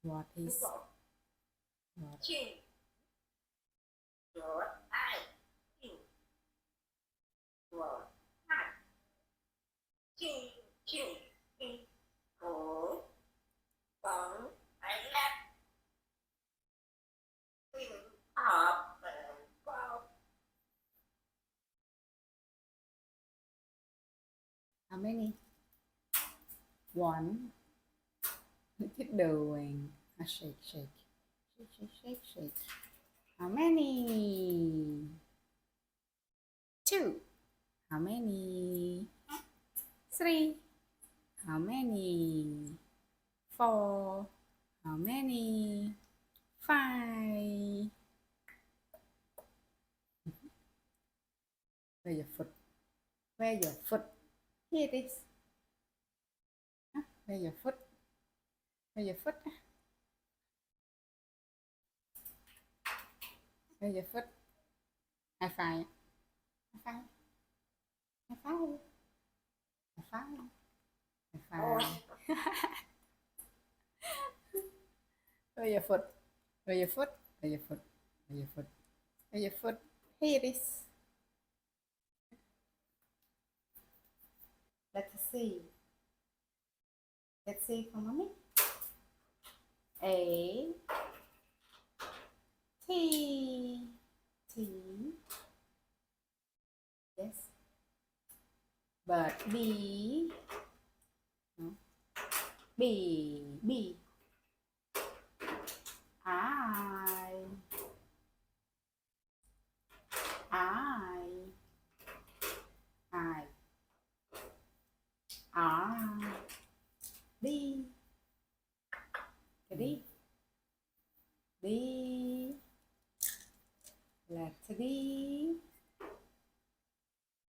What is Đúng rồi. what? Chim. Rồi. Ai. Chim. Rồi. Ai. Chim. Chim. Chim. Cổ. Bẩn. Ai lát. Chim. Họp. Con. How many? One. Look at doing. Shake, shake. Shake, shake, shake, shake. How many? Two. How many? Three. How many? Four. How many? Five. Where your foot? Where your foot? Here it is. Where your foot? Where your foot? Where your foot? High five. High five. High five. High five. High five. Where your foot? Where your foot? Where your foot? Where your foot? Where your foot? Here it is. Let's see. Let's see for mommy. A T T. Yes. But B. No. B B. I I I R D. Cái đi. D. Letter D.